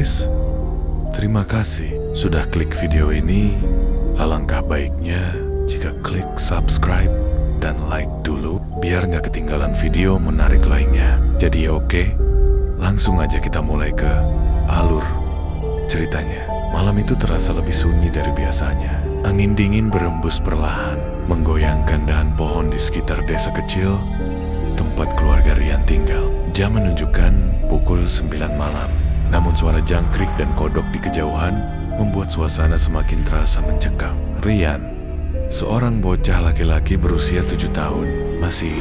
Please? Terima kasih sudah klik video ini. Alangkah baiknya jika klik subscribe dan like dulu biar nggak ketinggalan video menarik lainnya. Jadi oke, langsung aja kita mulai ke alur ceritanya. Malam itu terasa lebih sunyi dari biasanya. Angin dingin berembus perlahan, menggoyangkan dahan pohon di sekitar desa kecil tempat keluarga Rian tinggal. Jam menunjukkan pukul 9 malam. Namun suara jangkrik dan kodok di kejauhan membuat suasana semakin terasa mencekam. Rian, seorang bocah laki-laki berusia 7 tahun, masih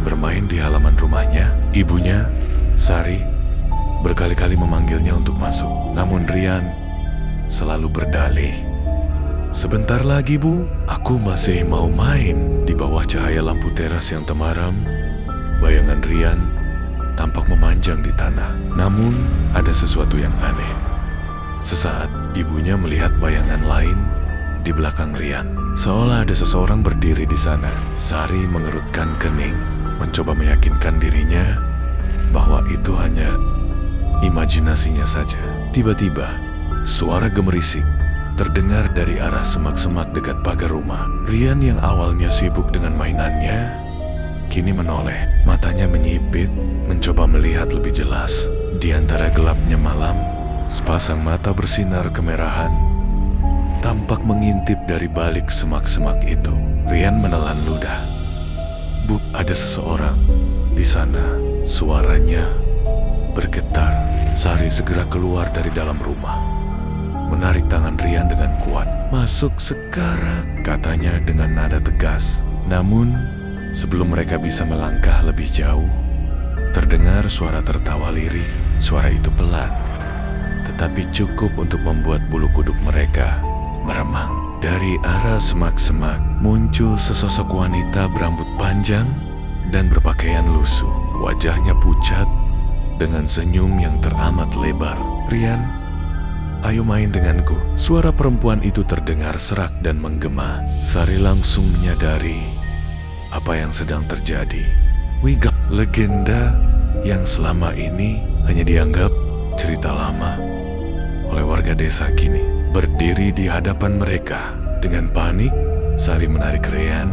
bermain di halaman rumahnya. Ibunya, Sari, berkali-kali memanggilnya untuk masuk. Namun Rian selalu berdalih. "Sebentar lagi, Bu. Aku masih mau main." Di bawah cahaya lampu teras yang temaram, bayangan Rian tampak memanjang di tanah. Namun, ada sesuatu yang aneh. Sesaat, ibunya melihat bayangan lain di belakang Rian. Seolah ada seseorang berdiri di sana. Sari mengerutkan kening, mencoba meyakinkan dirinya bahwa itu hanya imajinasinya saja. Tiba-tiba, suara gemerisik terdengar dari arah semak-semak dekat pagar rumah. Rian yang awalnya sibuk dengan mainannya, kini menoleh. Matanya menyipit, mencoba melihat lebih jelas. Di antara gelapnya malam, sepasang mata bersinar kemerahan tampak mengintip dari balik semak-semak itu. Rian menelan ludah. "Bu, ada seseorang di sana." Suaranya bergetar. Sari segera keluar dari dalam rumah, menarik tangan Rian dengan kuat. "Masuk sekarang," katanya dengan nada tegas. Namun, sebelum mereka bisa melangkah lebih jauh, terdengar suara tertawa lirih. Suara itu pelan, tetapi cukup untuk membuat bulu kuduk mereka meremang. Dari arah semak-semak muncul sesosok wanita berambut panjang dan berpakaian lusuh. Wajahnya pucat dengan senyum yang teramat lebar. "Rian, ayo main denganku." Suara perempuan itu terdengar serak dan menggema. Sari langsung menyadari apa yang sedang terjadi. Wigak, legenda yang selama ini hanya dianggap cerita lama oleh warga desa, kini berdiri di hadapan mereka. Dengan panik, Sari menarik Rian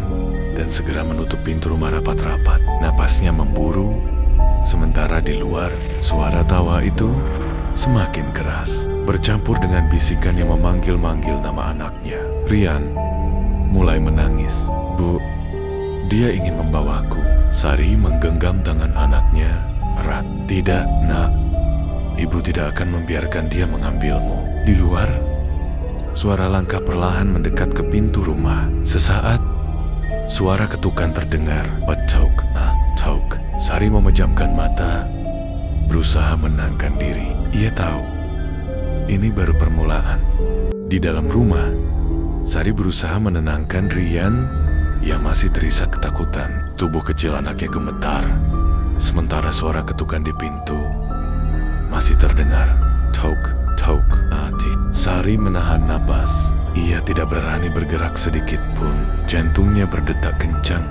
dan segera menutup pintu rumah rapat-rapat. Napasnya memburu, sementara di luar suara tawa itu semakin keras, bercampur dengan bisikan yang memanggil-manggil nama anaknya. Rian mulai menangis. "Bu, dia ingin membawaku." Sari menggenggam tangan anaknya erat. "Tidak, Nak. Ibu tidak akan membiarkan dia mengambilmu." Di luar, suara langkah perlahan mendekat ke pintu rumah. Sesaat, suara ketukan terdengar. "Patok, tauk." Sari memejamkan mata, berusaha menenangkan diri. Ia tahu, ini baru permulaan. Di dalam rumah, Sari berusaha menenangkan Rian yang masih terisak ketakutan. Tubuh kecil anaknya gemetar, sementara suara ketukan di pintu masih terdengar. "Tauk, tauk." Sari menahan napas. Ia tidak berani bergerak sedikit pun. Jantungnya berdetak kencang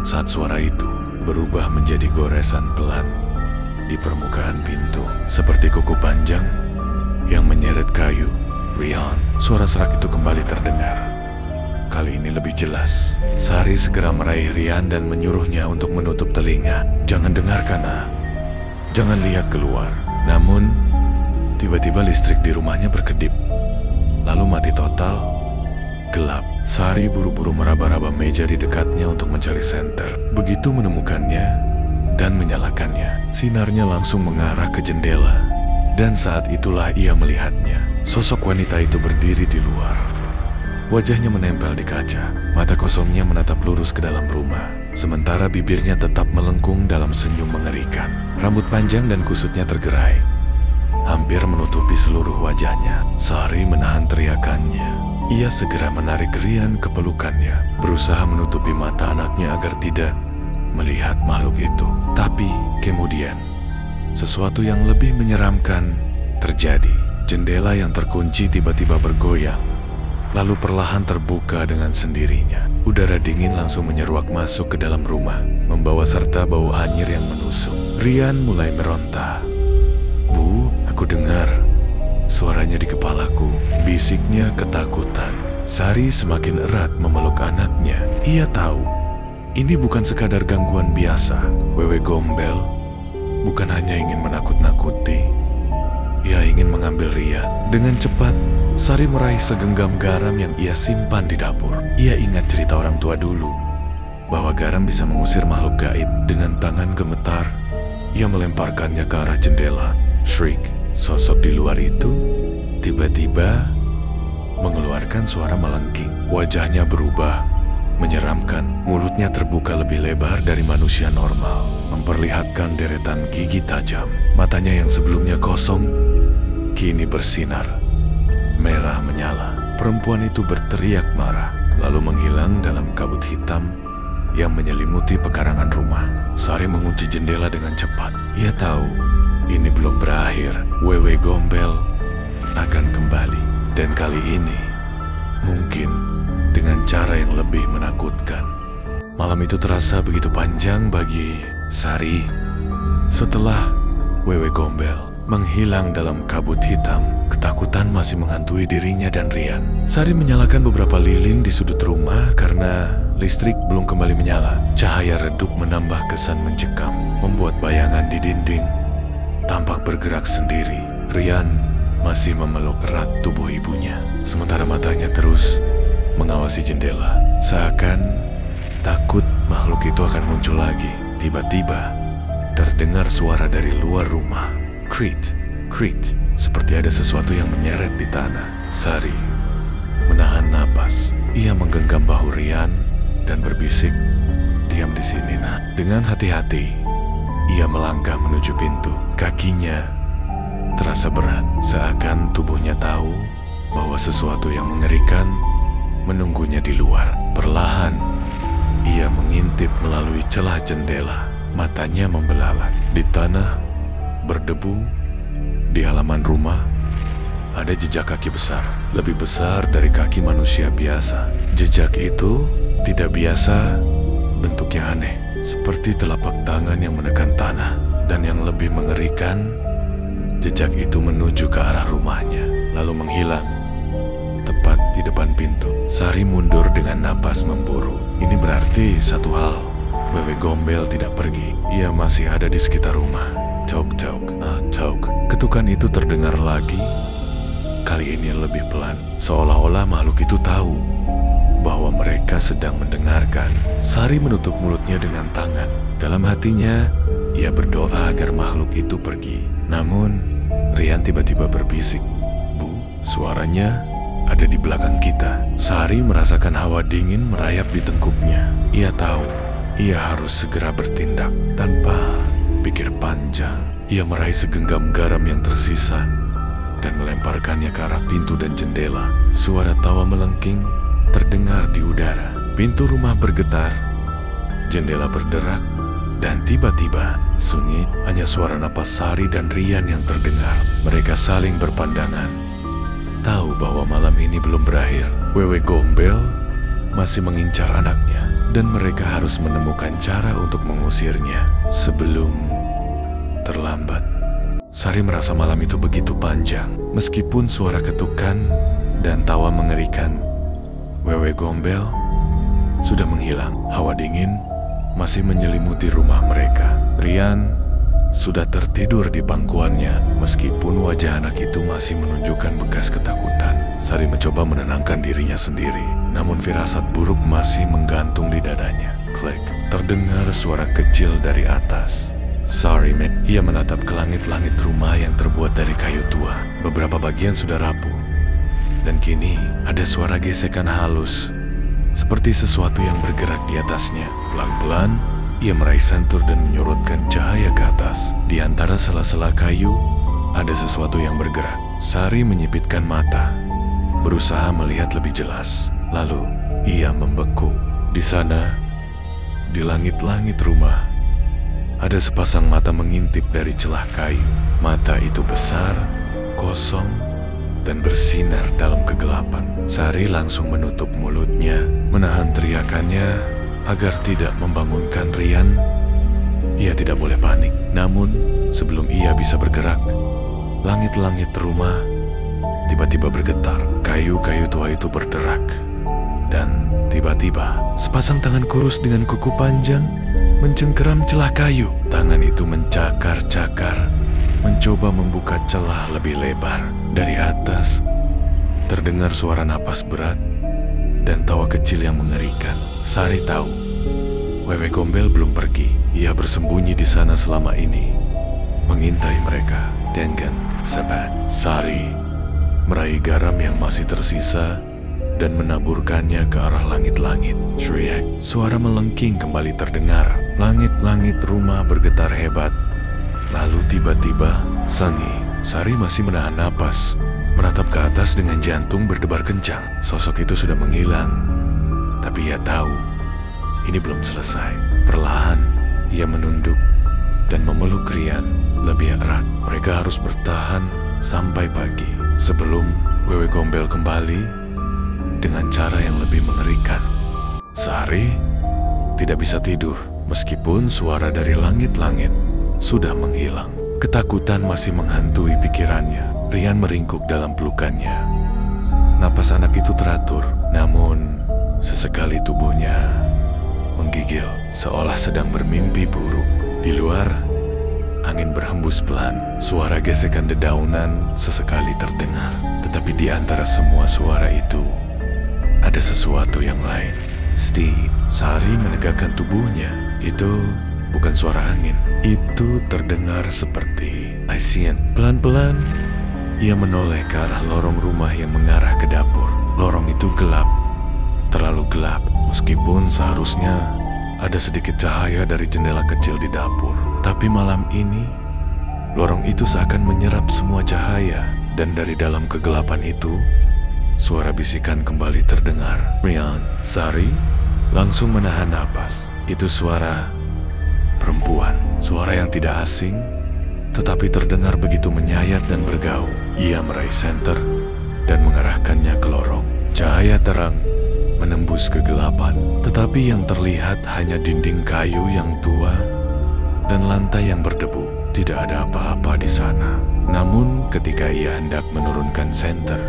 saat suara itu berubah menjadi goresan pelan di permukaan pintu, seperti kuku panjang yang menyeret kayu. "Rian." Suara serak itu kembali terdengar. Kali ini lebih jelas. Sari segera meraih Rian dan menyuruhnya untuk menutup telinga. "Jangan dengarkan, jangan lihat keluar." Namun, tiba-tiba listrik di rumahnya berkedip, lalu mati total. Gelap. Sari buru-buru meraba-raba meja di dekatnya untuk mencari senter. Begitu menemukannya dan menyalakannya, sinarnya langsung mengarah ke jendela. Dan saat itulah ia melihatnya. Sosok wanita itu berdiri di luar. Wajahnya menempel di kaca. Mata kosongnya menatap lurus ke dalam rumah, sementara bibirnya tetap melengkung dalam senyum mengerikan. Rambut panjang dan kusutnya tergerai, hampir menutupi seluruh wajahnya. Sari menahan teriakannya. Ia segera menarik Rian ke pelukannya, berusaha menutupi mata anaknya agar tidak melihat makhluk itu. Tapi kemudian, sesuatu yang lebih menyeramkan terjadi. Jendela yang terkunci tiba-tiba bergoyang, lalu perlahan terbuka dengan sendirinya. Udara dingin langsung menyeruak masuk ke dalam rumah, membawa serta bau anyir yang menusuk. Rian mulai meronta. "Bu, aku dengar suaranya di kepalaku. Bisiknya ketakutan. Sari semakin erat memeluk anaknya. Ia tahu, ini bukan sekadar gangguan biasa. Wewe Gombel bukan hanya ingin menakut-nakuti. Ia ingin mengambil Rian. Dengan cepat, Sari meraih segenggam garam yang ia simpan di dapur. Ia ingat cerita orang tua dulu, bahwa garam bisa mengusir makhluk gaib. Dengan tangan gemetar, ia melemparkannya ke arah jendela. Shriek, sosok di luar itu, tiba-tiba mengeluarkan suara melengking. Wajahnya berubah, menyeramkan. Mulutnya terbuka lebih lebar dari manusia normal, memperlihatkan deretan gigi tajam. Matanya yang sebelumnya kosong, kini bersinar merah menyala. Perempuan itu berteriak marah, lalu menghilang dalam kabut hitam yang menyelimuti pekarangan rumah. Sari mengunci jendela dengan cepat. Ia tahu ini belum berakhir. Wewe Gombel akan kembali, dan kali ini mungkin dengan cara yang lebih menakutkan. Malam itu terasa begitu panjang bagi Sari. Setelah Wewe Gombel menghilang dalam kabut hitam, ketakutan masih menghantui dirinya dan Rian. Sari menyalakan beberapa lilin di sudut rumah karena listrik belum kembali menyala. Cahaya redup menambah kesan mencekam, membuat bayangan di dinding tampak bergerak sendiri. Rian masih memeluk erat tubuh ibunya, sementara matanya terus mengawasi jendela, seakan takut makhluk itu akan muncul lagi. Tiba-tiba terdengar suara dari luar rumah. Krit, krit, seperti ada sesuatu yang menyeret di tanah. Sari menahan napas. Ia menggenggam bahu Rian dan berbisik, "Diam di sini, nak." Dengan hati-hati, ia melangkah menuju pintu. Kakinya terasa berat, seakan tubuhnya tahu bahwa sesuatu yang mengerikan menunggunya di luar. Perlahan, ia mengintip melalui celah jendela. Matanya membelalak. Di tanah berdebu di halaman rumah ada jejak kaki besar, lebih besar dari kaki manusia biasa. Jejak itu tidak biasa, bentuknya aneh, seperti telapak tangan yang menekan tanah. Dan yang lebih mengerikan, jejak itu menuju ke arah rumahnya, lalu menghilang tepat di depan pintu. Sari mundur dengan napas memburu. Ini berarti satu hal, Wewe Gombel tidak pergi. Ia masih ada di sekitar rumah. Tok tok, tok. Ketukan itu terdengar lagi. Kali ini lebih pelan, seolah-olah makhluk itu tahu bahwa mereka sedang mendengarkan. Sari menutup mulutnya dengan tangan. Dalam hatinya, ia berdoa agar makhluk itu pergi. Namun, Rian tiba-tiba berbisik, "Bu," suaranya ada di belakang kita. Sari merasakan hawa dingin merayap di tengkuknya. Ia tahu, ia harus segera bertindak. Tanpa pikir panjang, ia meraih segenggam garam yang tersisa dan melemparkannya ke arah pintu dan jendela. Suara tawa melengking terdengar di udara. Pintu rumah bergetar, jendela berderak, dan tiba-tiba sunyi. Hanya suara napas Sari dan Rian yang terdengar. Mereka saling berpandangan, tahu bahwa malam ini belum berakhir. Wewe Gombel masih mengincar anaknya, dan mereka harus menemukan cara untuk mengusirnya sebelum terlambat. Sari merasa malam itu begitu panjang. Meskipun suara ketukan dan tawa mengerikan, Wewe Gombel sudah menghilang. Hawa dingin masih menyelimuti rumah mereka. Rian sudah tertidur di pangkuannya. Meskipun wajah anak itu masih menunjukkan bekas ketakutan, Sari mencoba menenangkan dirinya sendiri. Namun firasat buruk masih menggantung di dadanya. Klik, terdengar suara kecil dari atas. "Sorry, man." Ia menatap ke langit-langit rumah yang terbuat dari kayu tua. Beberapa bagian sudah rapuh, dan kini ada suara gesekan halus, seperti sesuatu yang bergerak di atasnya. Pelan-pelan, ia meraih sentur dan menyorotkan cahaya ke atas. Di antara sela-sela kayu, ada sesuatu yang bergerak. Sari menyipitkan mata, berusaha melihat lebih jelas. Lalu, ia membeku. Di sana, di langit-langit rumah, ada sepasang mata mengintip dari celah kayu. Mata itu besar, kosong, dan bersinar dalam kegelapan. Sari langsung menutup mulutnya, menahan teriakannya agar tidak membangunkan Rian. Ia tidak boleh panik. Namun, sebelum ia bisa bergerak, langit-langit rumah tiba-tiba bergetar. Kayu-kayu tua itu berderak. Dan tiba-tiba sepasang tangan kurus dengan kuku panjang mencengkeram celah kayu. Tangan itu mencakar-cakar, mencoba membuka celah lebih lebar. Dari atas terdengar suara napas berat dan tawa kecil yang mengerikan. Sari tahu Wewe Gombel belum pergi. Ia bersembunyi di sana selama ini, mengintai mereka. Dengan sabat, Sari meraih garam yang masih tersisa dan menaburkannya ke arah langit-langit. Shriek, suara melengking kembali terdengar. Langit-langit rumah bergetar hebat. Lalu tiba-tiba, Sari masih menahan napas, menatap ke atas dengan jantung berdebar kencang. Sosok itu sudah menghilang, tapi ia tahu ini belum selesai. Perlahan, ia menunduk dan memeluk Rian lebih erat. Mereka harus bertahan sampai pagi sebelum Wewe Gombel kembali dengan cara yang lebih mengerikan. Sari tidak bisa tidur meskipun suara dari langit-langit sudah menghilang. Ketakutan masih menghantui pikirannya. Rian meringkuk dalam pelukannya. Napas anak itu teratur, namun sesekali tubuhnya menggigil seolah sedang bermimpi buruk. Di luar, angin berhembus pelan. Suara gesekan dedaunan sesekali terdengar. Tetapi di antara semua suara itu, ada sesuatu yang lain. Sari menegakkan tubuhnya. Itu bukan suara angin. Itu terdengar seperti Asian. Pelan-pelan, ia menoleh ke arah lorong rumah yang mengarah ke dapur. Lorong itu gelap, terlalu gelap. Meskipun seharusnya ada sedikit cahaya dari jendela kecil di dapur. Tapi malam ini, lorong itu seakan menyerap semua cahaya. Dan dari dalam kegelapan itu, suara bisikan kembali terdengar. Rian, Sari langsung menahan napas. Itu suara perempuan. Suara yang tidak asing, tetapi terdengar begitu menyayat dan bergaung. Ia meraih senter dan mengarahkannya ke lorong. Cahaya terang menembus kegelapan, tetapi yang terlihat hanya dinding kayu yang tua dan lantai yang berdebu. Tidak ada apa-apa di sana. Namun ketika ia hendak menurunkan senter,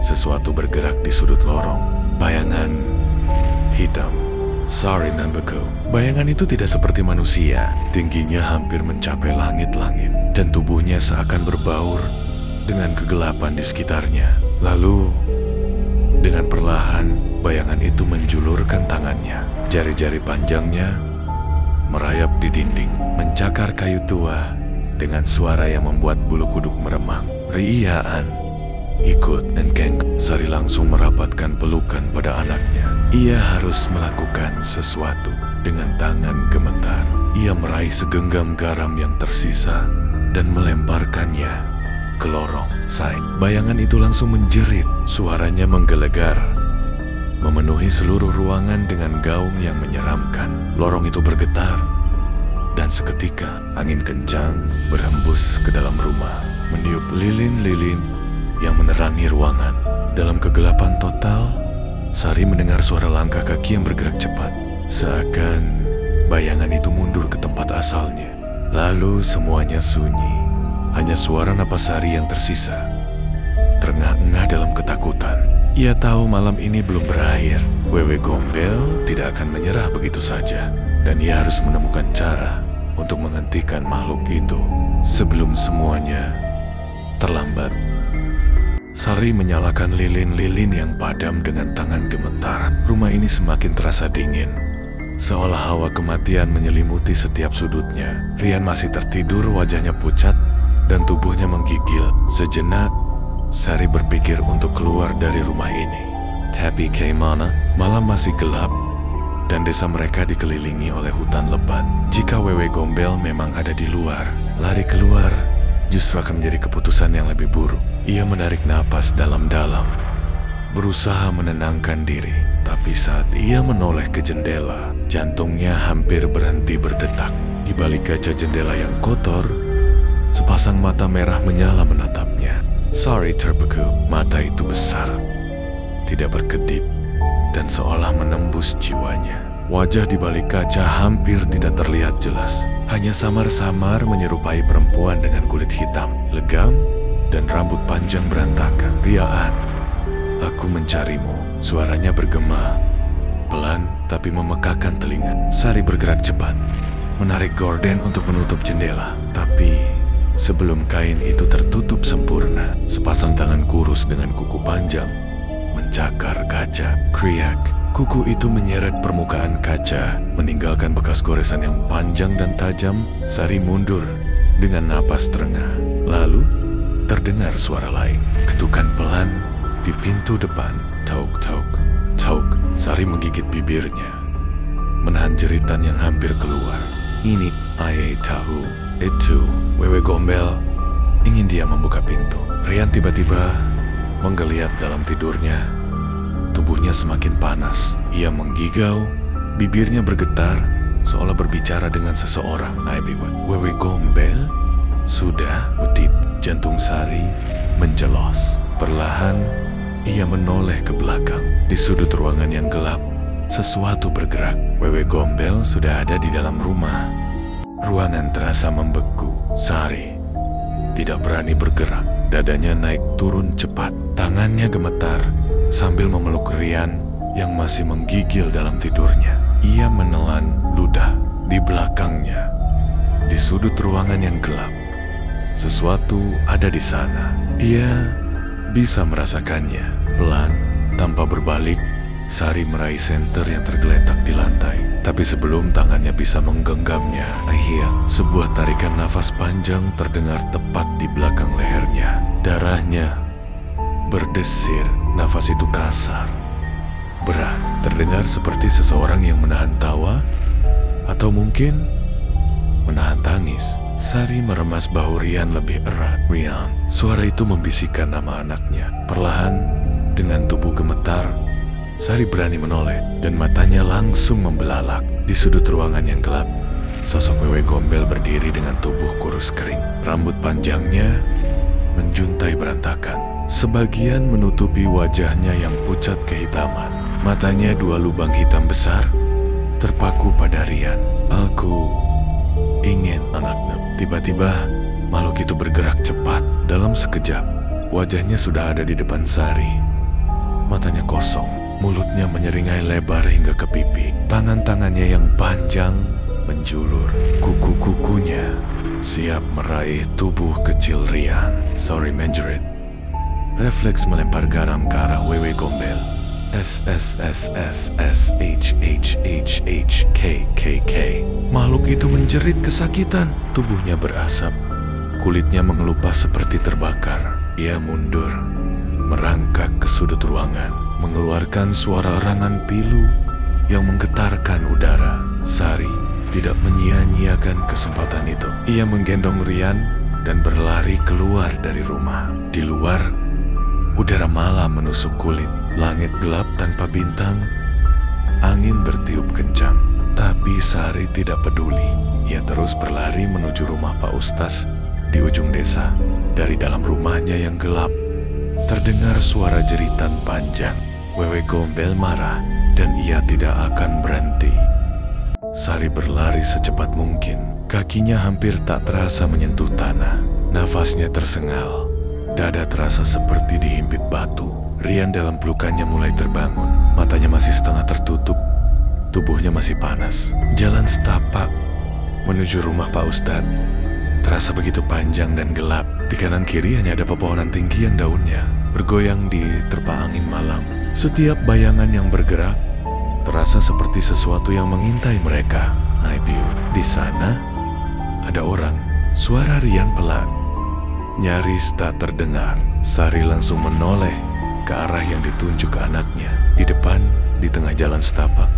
sesuatu bergerak di sudut lorong. Bayangan hitam. Sari membeku. Bayangan itu tidak seperti manusia. Tingginya hampir mencapai langit-langit dan tubuhnya seakan berbaur dengan kegelapan di sekitarnya. Lalu dengan perlahan, bayangan itu menjulurkan tangannya. Jari-jari panjangnya merayap di dinding, mencakar kayu tua dengan suara yang membuat bulu kuduk meremang. Riaan, ikut, dan Keng. Sari langsung merapatkan pelukan pada anaknya. Ia harus melakukan sesuatu. Dengan tangan gemetar, ia meraih segenggam garam yang tersisa dan melemparkannya ke lorong. Bayangan itu langsung menjerit. Suaranya menggelegar, memenuhi seluruh ruangan dengan gaung yang menyeramkan. Lorong itu bergetar, dan seketika angin kencang berhembus ke dalam rumah, meniup lilin-lilin yang menerangi ruangan. Dalam kegelapan total, Sari mendengar suara langkah kaki yang bergerak cepat. Seakan bayangan itu mundur ke tempat asalnya. Lalu semuanya sunyi. Hanya suara napas Sari yang tersisa, terengah-engah dalam ketakutan. Ia tahu malam ini belum berakhir. Wewe Gombel tidak akan menyerah begitu saja. Dan ia harus menemukan cara untuk menghentikan makhluk itu sebelum semuanya terlambat. Sari menyalakan lilin-lilin yang padam dengan tangan gemetar. Rumah ini semakin terasa dingin, seolah hawa kematian menyelimuti setiap sudutnya. Rian masih tertidur, wajahnya pucat dan tubuhnya menggigil. Sejenak, Sari berpikir untuk keluar dari rumah ini. Tapi bagaimana? Malam masih gelap dan desa mereka dikelilingi oleh hutan lebat. Jika Wewe Gombel memang ada di luar, lari keluar justru akan menjadi keputusan yang lebih buruk. Ia menarik napas dalam-dalam, berusaha menenangkan diri. Tapi saat ia menoleh ke jendela, jantungnya hampir berhenti berdetak. Di balik kaca jendela yang kotor, sepasang mata merah menyala menatapnya. Sari terbeku. Mata itu besar, tidak berkedip, dan seolah menembus jiwanya. Wajah di balik kaca hampir tidak terlihat jelas, hanya samar-samar menyerupai perempuan dengan kulit hitam, legam, dan rambut panjang berantakan. "Riaan, aku mencarimu," suaranya bergema, pelan tapi memekakan telinga. Sari bergerak cepat, menarik gorden untuk menutup jendela. Tapi sebelum kain itu tertutup sempurna, sepasang tangan kurus dengan kuku panjang mencakar kaca. Kriak, kuku itu menyeret permukaan kaca, meninggalkan bekas goresan yang panjang dan tajam. Sari mundur dengan napas terengah. Lalu terdengar suara lain, ketukan pelan di pintu depan. Tauk, tauk, tauk. Sari menggigit bibirnya, menahan jeritan yang hampir keluar. "Ini ayah tahu, itu Wewe Gombel." Ingin dia membuka pintu. Rian tiba-tiba menggeliat dalam tidurnya. Tubuhnya semakin panas. Ia menggigau, bibirnya bergetar, seolah berbicara dengan seseorang. "Wewe Gombel?" "Sudah, Utip." Jantung Sari menjelos. Perlahan, ia menoleh ke belakang. Di sudut ruangan yang gelap, sesuatu bergerak. Wewe Gombel sudah ada di dalam rumah. Ruangan terasa membeku. Sari tidak berani bergerak. Dadanya naik turun cepat. Tangannya gemetar sambil memeluk Rian yang masih menggigil dalam tidurnya. Ia menelan ludah di belakangnya. Di sudut ruangan yang gelap, sesuatu ada di sana. Ia bisa merasakannya. Pelan, tanpa berbalik, Sari meraih senter yang tergeletak di lantai. Tapi sebelum tangannya bisa menggenggamnya, sebuah tarikan nafas panjang terdengar tepat di belakang lehernya. Darahnya berdesir. Nafas itu kasar, berat, terdengar seperti seseorang yang menahan tawa atau mungkin menahan tangis. Sari meremas bahu Rian lebih erat. "Rian." Suara itu membisikkan nama anaknya. Perlahan, dengan tubuh gemetar, Sari berani menoleh dan matanya langsung membelalak. Di sudut ruangan yang gelap, sosok Wewe Gombel berdiri dengan tubuh kurus kering. Rambut panjangnya menjuntai berantakan. Sebagian menutupi wajahnya yang pucat kehitaman. Matanya dua lubang hitam besar terpaku pada Rian. "Aku ingin anaknya." Tiba-tiba makhluk itu bergerak cepat. Dalam sekejap, wajahnya sudah ada di depan Sari. Matanya kosong, mulutnya menyeringai lebar hingga ke pipi. Tangan-tangannya yang panjang menjulur. Kuku-kukunya siap meraih tubuh kecil Rian. "Sorry, Menjerit." Refleks melempar garam ke arah Wewe Gombel. "SSSSSHHHHKKK." Makhluk itu menjerit kesakitan. Tubuhnya berasap, kulitnya mengelupas seperti terbakar. Ia mundur, merangkak ke sudut ruangan, mengeluarkan suara erangan pilu yang menggetarkan udara. Sari tidak menyia-nyiakan kesempatan itu. Ia menggendong Rian dan berlari keluar dari rumah. Di luar, udara malam menusuk kulit. Langit gelap tanpa bintang. Angin bertiup kencang. Tapi Sari tidak peduli. Ia terus berlari menuju rumah Pak Ustaz di ujung desa. Dari dalam rumahnya yang gelap, terdengar suara jeritan panjang. Wewe Gombel marah dan ia tidak akan berhenti. Sari berlari secepat mungkin. Kakinya hampir tak terasa menyentuh tanah. Nafasnya tersengal. Dada terasa seperti dihimpit batu. Rian dalam pelukannya mulai terbangun. Matanya masih setengah tertutup. Tubuhnya masih panas. Jalan setapak menuju rumah Pak Ustadz terasa begitu panjang dan gelap. Di kanan kiri hanya ada pepohonan tinggi yang daunnya bergoyang di terpa angin malam. Setiap bayangan yang bergerak terasa seperti sesuatu yang mengintai mereka. Di sana ada orang. Suara Rian pelan, nyaris tak terdengar. Sari langsung menoleh ke arah yang ditunjuk ke anaknya. Di depan, di tengah jalan setapak,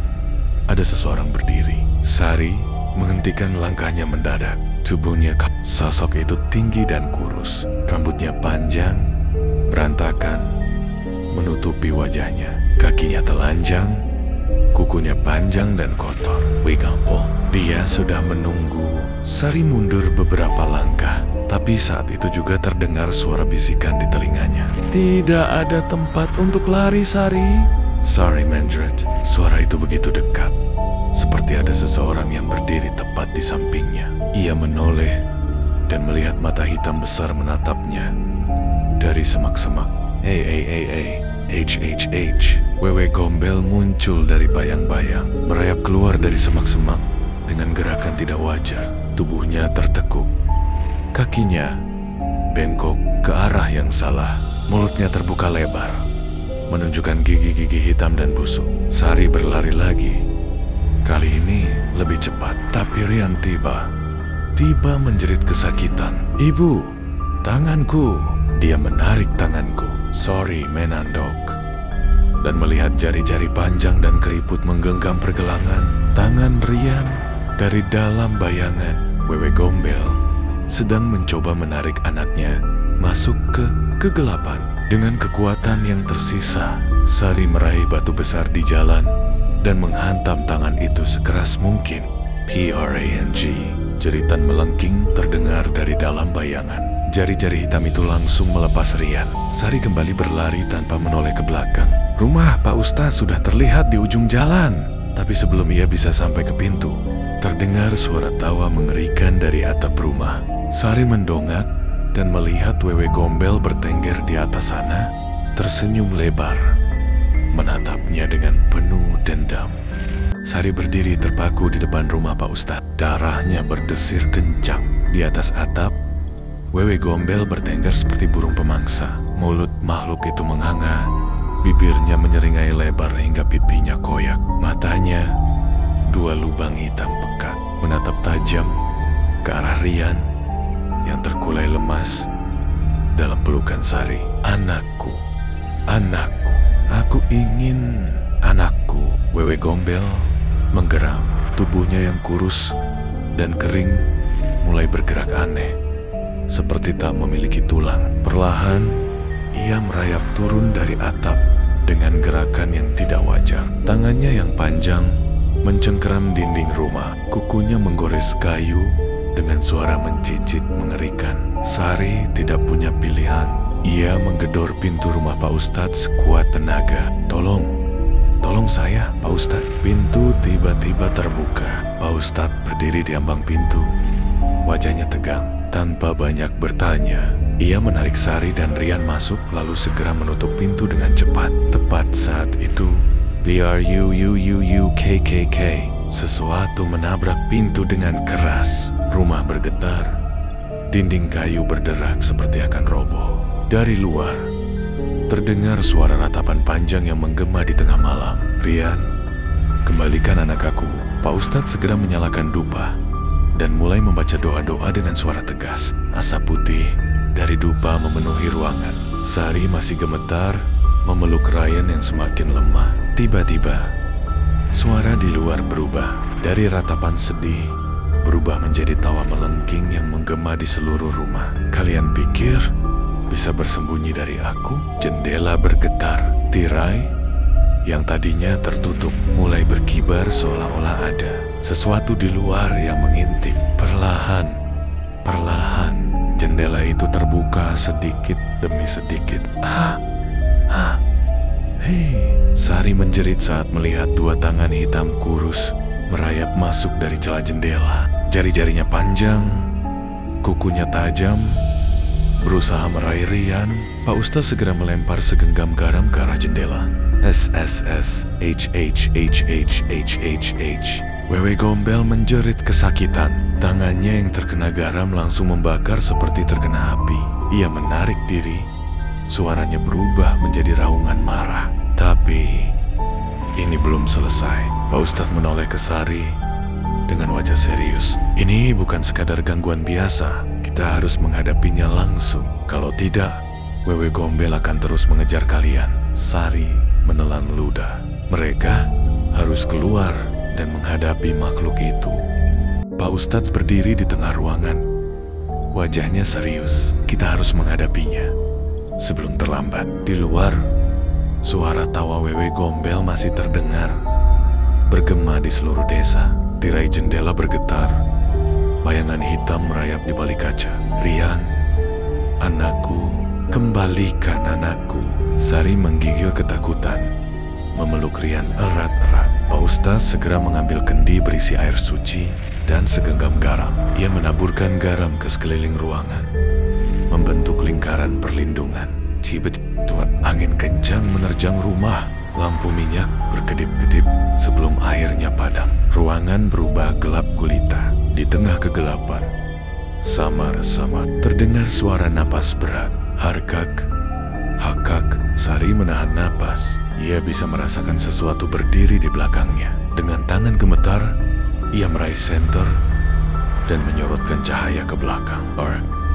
ada seseorang berdiri. Sari menghentikan langkahnya mendadak. Tubuhnya sosok itu tinggi dan kurus. Rambutnya panjang, berantakan, menutupi wajahnya. Kakinya telanjang, kukunya panjang dan kotor. Wigampo, dia sudah menunggu. Sari mundur beberapa langkah, tapi saat itu juga terdengar suara bisikan di telinganya. "Tidak ada tempat untuk lari, Sari." "Sorry, Menjerit." Suara itu begitu dekat, seperti ada seseorang yang berdiri tepat di sampingnya. Ia menoleh dan melihat mata hitam besar menatapnya. dari semak-semak. Wewe Gombel muncul dari bayang-bayang, merayap keluar dari semak-semak dengan gerakan tidak wajar. Tubuhnya tertekuk, kakinya bengkok ke arah yang salah, mulutnya terbuka lebar, menunjukkan gigi-gigi hitam dan busuk. Sari berlari lagi, kali ini lebih cepat, tapi Rian tiba menjerit kesakitan. "Ibu, tanganku!" Dia menarik tanganku. "Sorry, Menandok." Dan melihat jari-jari panjang dan keriput menggenggam pergelangan tangan Rian. Dari dalam bayangan, Wewe Gombel sedang mencoba menarik anaknya masuk ke kegelapan. Dengan kekuatan yang tersisa, Sari meraih batu besar di jalan dan menghantam tangan itu sekeras mungkin. Prang, jeritan melengking terdengar dari dalam bayangan. Jari-jari hitam itu langsung melepas Rian. Sari kembali berlari tanpa menoleh ke belakang. Rumah Pak Ustaz sudah terlihat di ujung jalan. Tapi sebelum ia bisa sampai ke pintu, terdengar suara tawa mengerikan dari atap rumah. Sari mendongak dan melihat Wewe Gombel bertengger di atas sana, tersenyum lebar, menatapnya dengan penuh dendam. Sari berdiri terpaku di depan rumah Pak Ustaz. Darahnya berdesir kencang. Di atas atap, Wewe Gombel bertengger seperti burung pemangsa. Mulut makhluk itu menganga, bibirnya menyeringai lebar hingga pipinya koyak. Matanya, dua lubang hitam pekat, menatap tajam ke arah Rian yang terkulai lemas dalam pelukan Sari. "Anakku, anakku, aku ingin anakku." Wewe Gombel menggeram. Tubuhnya yang kurus dan kering mulai bergerak aneh, seperti tak memiliki tulang. Perlahan, ia merayap turun dari atap dengan gerakan yang tidak wajar. Tangannya yang panjang mencengkeram dinding rumah. Kukunya menggores kayu dengan suara mencicit mengerikan. Sari tidak punya pilihan. Ia menggedor pintu rumah Pak Ustadz sekuat tenaga. Tolong saya, Pak Ustadz." Pintu tiba-tiba terbuka. Pak Ustadz berdiri di ambang pintu. Wajahnya tegang. Tanpa banyak bertanya, ia menarik Sari dan Rian masuk, lalu segera menutup pintu dengan cepat. Tepat saat itu, BRUUUUKKK, sesuatu menabrak pintu dengan keras. Rumah bergetar. Dinding kayu berderak seperti akan roboh. Dari luar, terdengar suara ratapan panjang yang menggema di tengah malam. "Rian, kembalikan anak aku." Pak Ustadz segera menyalakan dupa dan mulai membaca doa-doa dengan suara tegas. Asap putih dari dupa memenuhi ruangan. Sari masih gemetar memeluk Rian yang semakin lemah. Tiba-tiba, suara di luar berubah. Dari ratapan sedih, berubah menjadi tawa melengking yang menggema di seluruh rumah. "Kalian pikir bisa bersembunyi dari aku?" Jendela bergetar. Tirai yang tadinya tertutup mulai berkibar seolah-olah ada sesuatu di luar yang mengintip. Perlahan, jendela itu terbuka sedikit demi sedikit. Hei! Sari menjerit saat melihat dua tangan hitam kurus merayap masuk dari celah jendela. Jari-jarinya panjang, kukunya tajam, berusaha meraih Rian. Pak Ustaz segera melempar segenggam garam ke arah jendela. Wewe Gombel menjerit kesakitan. Tangannya yang terkena garam langsung membakar seperti terkena api. Ia menarik diri. Suaranya berubah menjadi raungan marah. Tapi ini belum selesai. Pak Ustaz menoleh ke Sari dengan wajah serius. "Ini bukan sekadar gangguan biasa. Kita harus menghadapinya langsung. Kalau tidak, Wewe Gombel akan terus mengejar kalian." Sari menelan ludah. Mereka harus keluar dan menghadapi makhluk itu. Pak Ustadz berdiri di tengah ruangan. Wajahnya serius. "Kita harus menghadapinya sebelum terlambat." Di luar, suara tawa Wewe Gombel masih terdengar, bergema di seluruh desa. Tirai jendela bergetar. Bayangan hitam merayap di balik kaca. "Rian, anakku, kembalikan anakku." Sari menggigil ketakutan, memeluk Rian erat-erat. Pak Ustaz segera mengambil kendi berisi air suci dan segenggam garam. Ia menaburkan garam ke sekeliling ruangan, membentuk lingkaran perlindungan. Tiba-tiba angin kencang menerjang rumah. Lampu minyak berkedip-kedip sebelum airnya padam. Ruangan berubah gelap gulita. Di tengah kegelapan, samar-samar terdengar suara napas berat. Hakak. Sari menahan napas. Ia bisa merasakan sesuatu berdiri di belakangnya. Dengan tangan gemetar, ia meraih senter dan menyorotkan cahaya ke belakang.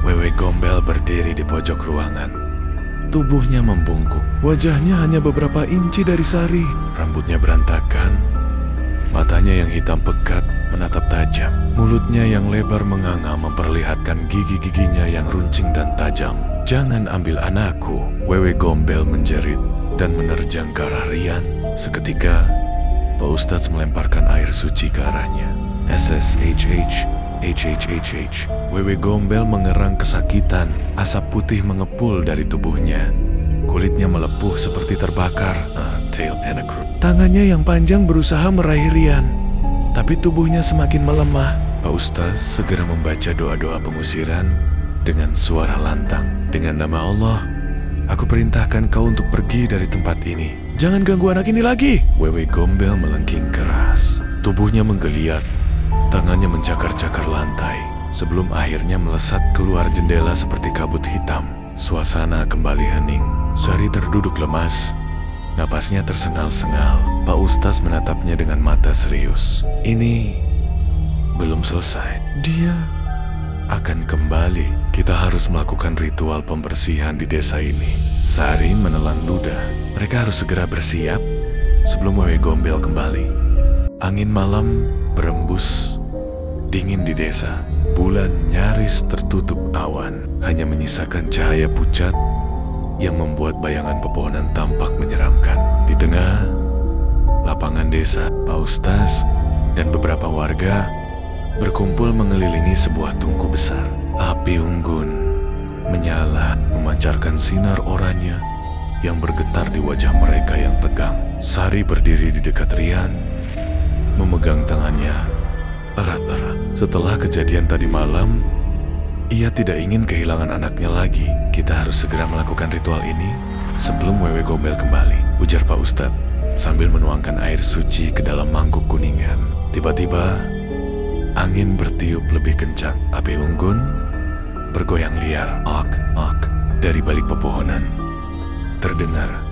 Wewe Gombel berdiri di pojok ruangan. Tubuhnya membungkuk. Wajahnya hanya beberapa inci dari Sari. Rambutnya berantakan. Matanya yang hitam pekat menatap tajam. Mulutnya yang lebar menganga memperlihatkan gigi-giginya yang runcing dan tajam. "Jangan ambil anakku," Wewe Gombel menjerit dan menerjang ke arah Rian. Seketika, Pak Ustadz melemparkan air suci ke arahnya. SSHH. Wewe Gombel mengerang kesakitan. Asap putih mengepul dari tubuhnya. Kulitnya melepuh seperti terbakar. Tangannya yang panjang berusaha meraih Rian, tapi tubuhnya semakin melemah. Pak Ustaz segera membaca doa-doa pengusiran dengan suara lantang. "Dengan nama Allah, aku perintahkan kau untuk pergi dari tempat ini. Jangan ganggu anak ini lagi." Wewe Gombel melengking keras. Tubuhnya menggeliat. Tangannya mencakar-cakar lantai sebelum akhirnya melesat keluar jendela seperti kabut hitam. Suasana kembali hening. Sari terduduk lemas. Napasnya tersengal-sengal. Pak Ustaz menatapnya dengan mata serius. "Ini belum selesai. Dia akan kembali. Kita harus melakukan ritual pembersihan di desa ini." Sari menelan ludah. Mereka harus segera bersiap sebelum Wewe Gombel kembali. Angin malam berembus dingin di desa. Bulan nyaris tertutup awan, hanya menyisakan cahaya pucat yang membuat bayangan pepohonan tampak menyeramkan. Di tengah lapangan desa, Pak Ustaz dan beberapa warga berkumpul mengelilingi sebuah tungku besar. Api unggun menyala, memancarkan sinar oranye yang bergetar di wajah mereka yang tegang. Sari berdiri di dekat Rian, memegang tangannya erat-erat. Setelah kejadian tadi malam, ia tidak ingin kehilangan anaknya lagi. "Kita harus segera melakukan ritual ini sebelum Wewe Gombel kembali," ujar Pak Ustadz sambil menuangkan air suci ke dalam mangkuk kuningan. Tiba-tiba, angin bertiup lebih kencang. Api unggun bergoyang liar. "Ok." Dari balik pepohonan terdengar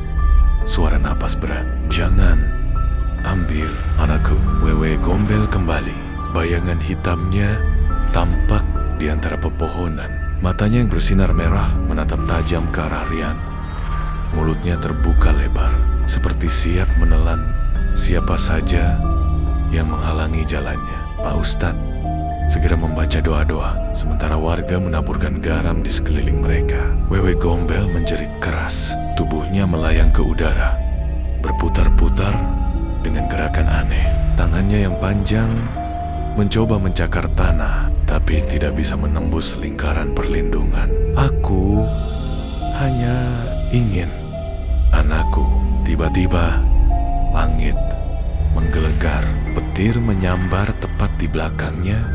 suara napas berat. "Jangan ambil anakku." Wewe Gombel kembali. Bayangan hitamnya tampak di antara pepohonan. Matanya yang bersinar merah menatap tajam ke arah Rian. Mulutnya terbuka lebar, seperti siap menelan siapa saja yang menghalangi jalannya. Pak Ustadz segera membaca doa-doa, sementara warga menaburkan garam di sekeliling mereka. Wewe Gombel menjerit keras. Tubuhnya melayang ke udara, berputar-putar dengan gerakan aneh. Tangannya yang panjang mencoba mencakar tanah, tapi tidak bisa menembus lingkaran perlindungan. "Aku hanya ingin anakku." Tiba-tiba, langit menggelegar. Petir menyambar tepat di belakangnya,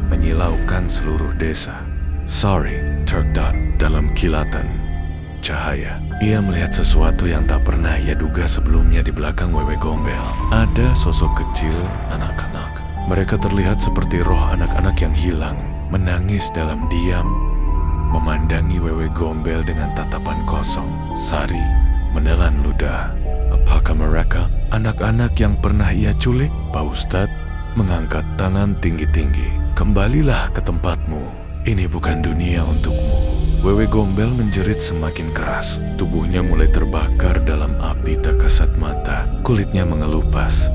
menyilaukan seluruh desa. Sari terdekat dalam kilatan cahaya. Ia melihat sesuatu yang tak pernah ia duga sebelumnya di belakang Wewe Gombel. Ada sosok kecil anak-anak. Mereka terlihat seperti roh anak-anak yang hilang, menangis dalam diam, memandangi Wewe Gombel dengan tatapan kosong. Sari menelan ludah. Apakah mereka anak-anak yang pernah ia culik? Pak Ustadz mengangkat tangan tinggi-tinggi. "Kembalilah ke tempatmu. Ini bukan dunia untukmu." Wewe Gombel menjerit semakin keras. Tubuhnya mulai terbakar dalam api tak kasat mata. Kulitnya mengelupas,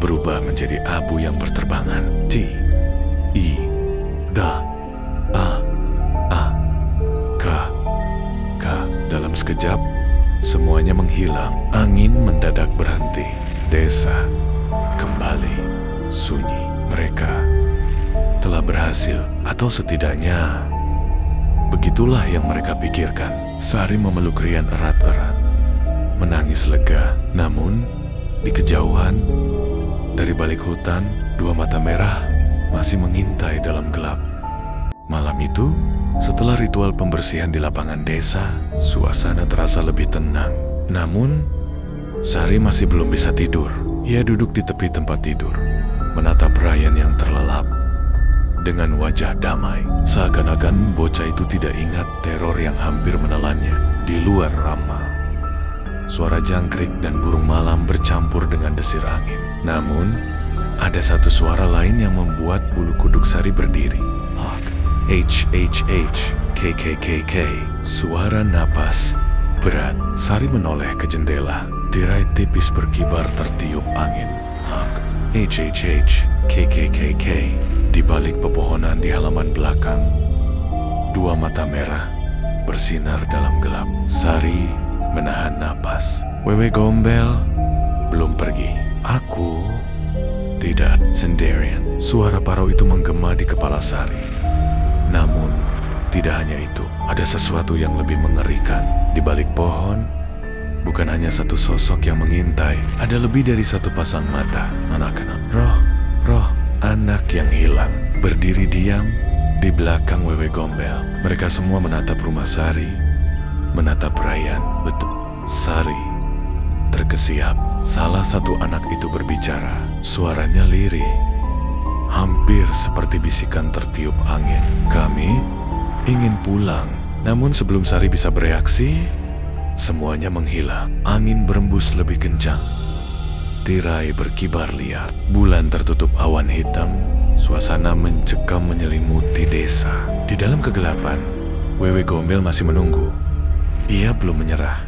berubah menjadi abu yang berterbangan. Dalam sekejap, semuanya menghilang. Angin mendadak berhenti. Desa kembali sunyi. Mereka telah berhasil, atau setidaknya begitulah yang mereka pikirkan. Sari memeluk Rian erat-erat, menangis lega. Namun, di kejauhan, dari balik hutan, dua mata merah masih mengintai dalam gelap. Malam itu, Setelah ritual pembersihan di lapangan desa, suasana terasa lebih tenang. Namun, Sari masih belum bisa tidur. Ia duduk di tepi tempat tidur, menatap Ryan yang terlelap. Dengan wajah damai, seakan-akan bocah itu tidak ingat teror yang hampir menelannya. Di luar ramah, suara jangkrik dan burung malam bercampur dengan desir angin. Namun, ada satu suara lain yang membuat bulu kuduk Sari berdiri. Hawk, H, K. Suara napas berat. Sari menoleh ke jendela. Tirai tipis berkibar tertiup angin. Hawk, H, K. Di balik pepohonan di halaman belakang, dua mata merah bersinar dalam gelap. Sari menahan napas. Wewe Gombel belum pergi. Aku tidak sendirian. Suara parau itu menggema di kepala Sari. Namun, tidak hanya itu. Ada sesuatu yang lebih mengerikan. Di balik pohon, bukan hanya satu sosok yang mengintai. Ada lebih dari satu pasang mata. Anak-anak. Roh anak yang hilang. Berdiri diam di belakang Wewe Gombel. Mereka semua menatap rumah Sari, menatap Ryan. Betul, Sari terkesiap. Salah satu anak itu berbicara. Suaranya lirih, hampir seperti bisikan tertiup angin. Kami ingin pulang. Namun sebelum Sari bisa bereaksi, semuanya menghilang. Angin berembus lebih kencang. Tirai berkibar liar. Bulan tertutup awan hitam. Suasana mencekam menyelimuti desa. Di dalam kegelapan, Wewe Gombel masih menunggu. Ia belum menyerah.